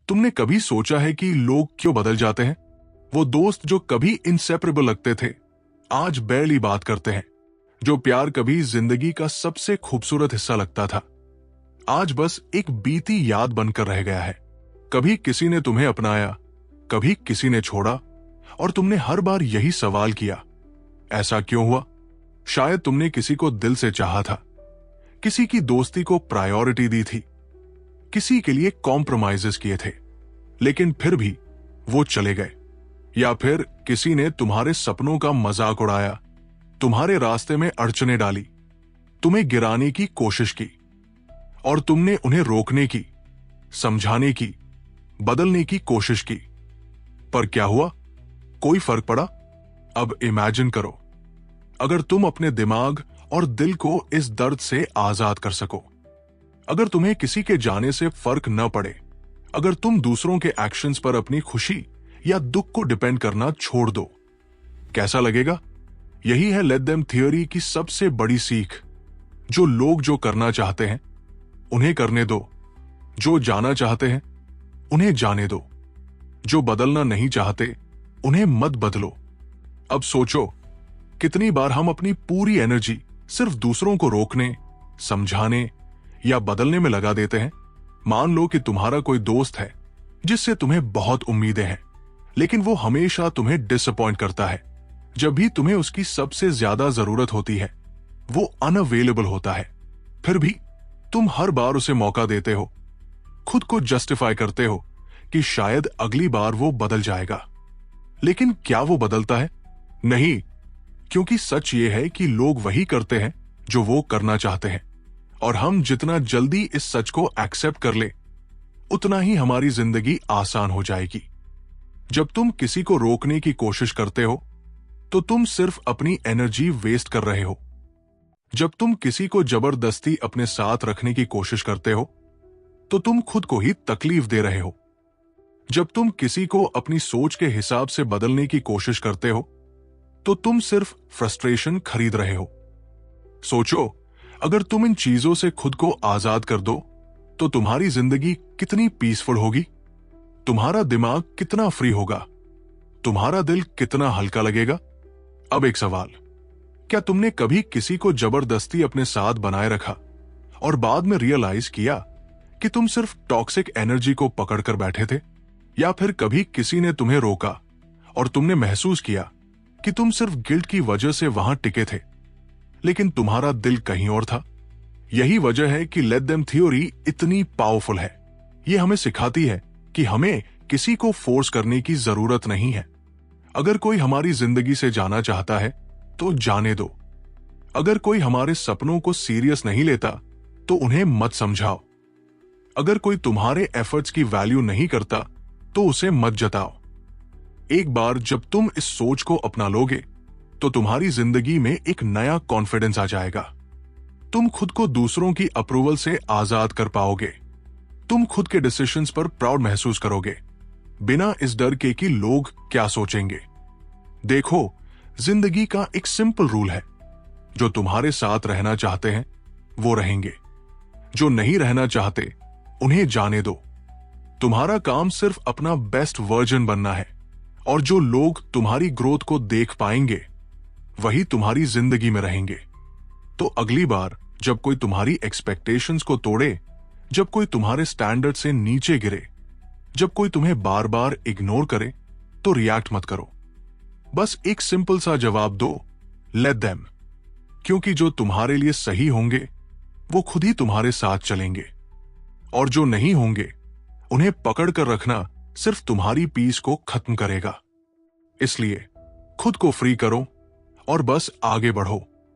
तुमने कभी सोचा है कि लोग क्यों बदल जाते हैं? वो दोस्त जो कभी इंसेपरेबल लगते थे, आज बैरली बात करते हैं। जो प्यार कभी जिंदगी का सबसे खूबसूरत हिस्सा लगता था, आज बस एक बीती याद बनकर रह गया है। कभी किसी ने तुम्हें अपनाया, कभी किसी ने छोड़ा, और तुमने हर बार यही सवाल किया, ऐसा क्यों हुआ? शायद तुमने किसी को दिल से चाहा था, किसी की दोस्ती को प्रायोरिटी दी थी, किसी के लिए कॉम्प्रोमाइजेस किए थे, लेकिन फिर भी वो चले गए। या फिर किसी ने तुम्हारे सपनों का मजाक उड़ाया, तुम्हारे रास्ते में अड़चने डाली, तुम्हें गिराने की कोशिश की, और तुमने उन्हें रोकने की, समझाने की, बदलने की कोशिश की। पर क्या हुआ? कोई फर्क पड़ा? अब इमेजिन करो, अगर तुम अपने दिमाग और दिल को इस दर्द से आजाद कर सको, अगर तुम्हें किसी के जाने से फर्क न पड़े, अगर तुम दूसरों के एक्शंस पर अपनी खुशी या दुख को डिपेंड करना छोड़ दो, कैसा लगेगा? यही है लेट देम थियरी की सबसे बड़ी सीख। जो लोग जो करना चाहते हैं उन्हें करने दो, जो जाना चाहते हैं उन्हें जाने दो, जो बदलना नहीं चाहते उन्हें मत बदलो। अब सोचो, कितनी बार हम अपनी पूरी एनर्जी सिर्फ दूसरों को रोकने, समझाने या बदलने में लगा देते हैं। मान लो कि तुम्हारा कोई दोस्त है जिससे तुम्हें बहुत उम्मीदें हैं, लेकिन वो हमेशा तुम्हें डिसअपॉइंट करता है। जब भी तुम्हें उसकी सबसे ज्यादा जरूरत होती है, वो अनअवेलेबल होता है। फिर भी तुम हर बार उसे मौका देते हो, खुद को जस्टिफाई करते हो कि शायद अगली बार वो बदल जाएगा। लेकिन क्या वो बदलता है? नहीं, क्योंकि सच ये है कि लोग वही करते हैं जो वो करना चाहते हैं, और हम जितना जल्दी इस सच को एक्सेप्ट कर ले, उतना ही हमारी जिंदगी आसान हो जाएगी। जब तुम किसी को रोकने की कोशिश करते हो, तो तुम सिर्फ अपनी एनर्जी वेस्ट कर रहे हो। जब तुम किसी को जबरदस्ती अपने साथ रखने की कोशिश करते हो, तो तुम खुद को ही तकलीफ दे रहे हो। जब तुम किसी को अपनी सोच के हिसाब से बदलने की कोशिश करते हो, तो तुम सिर्फ फ्रस्ट्रेशन खरीद रहे हो। सोचो, अगर तुम इन चीजों से खुद को आजाद कर दो, तो तुम्हारी जिंदगी कितनी पीसफुल होगी, तुम्हारा दिमाग कितना फ्री होगा, तुम्हारा दिल कितना हल्का लगेगा। अब एक सवाल, क्या तुमने कभी किसी को जबरदस्ती अपने साथ बनाए रखा और बाद में रियलाइज किया कि तुम सिर्फ टॉक्सिक एनर्जी को पकड़कर बैठे थे? या फिर कभी किसी ने तुम्हें रोका और तुमने महसूस किया कि तुम सिर्फ गिल्ट की वजह से वहां टिके थे, लेकिन तुम्हारा दिल कहीं और था? यही वजह है कि लेट देम थ्योरी इतनी पावरफुल है। ये हमें सिखाती है कि हमें किसी को फोर्स करने की जरूरत नहीं है। अगर कोई हमारी जिंदगी से जाना चाहता है तो जाने दो। अगर कोई हमारे सपनों को सीरियस नहीं लेता तो उन्हें मत समझाओ। अगर कोई तुम्हारे एफर्ट्स की वैल्यू नहीं करता तो उसे मत जताओ। एक बार जब तुम इस सोच को अपना लोगे, तो तुम्हारी जिंदगी में एक नया कॉन्फिडेंस आ जाएगा। तुम खुद को दूसरों की अप्रूवल से आजाद कर पाओगे। तुम खुद के डिसीजंस पर प्राउड महसूस करोगे, बिना इस डर के कि लोग क्या सोचेंगे। देखो, जिंदगी का एक सिंपल रूल है, जो तुम्हारे साथ रहना चाहते हैं वो रहेंगे, जो नहीं रहना चाहते उन्हें जाने दो। तुम्हारा काम सिर्फ अपना बेस्ट वर्जन बनना है, और जो लोग तुम्हारी ग्रोथ को देख पाएंगे वही तुम्हारी जिंदगी में रहेंगे। तो अगली बार जब कोई तुम्हारी एक्सपेक्टेशंस को तोड़े, जब कोई तुम्हारे स्टैंडर्ड से नीचे गिरे, जब कोई तुम्हें बार बार इग्नोर करे, तो रिएक्ट मत करो। बस एक सिंपल सा जवाब दो, लेट देम। क्योंकि जो तुम्हारे लिए सही होंगे वो खुद ही तुम्हारे साथ चलेंगे, और जो नहीं होंगे उन्हें पकड़ कर रखना सिर्फ तुम्हारी पीस को खत्म करेगा। इसलिए खुद को फ्री करो और बस आगे बढ़ो।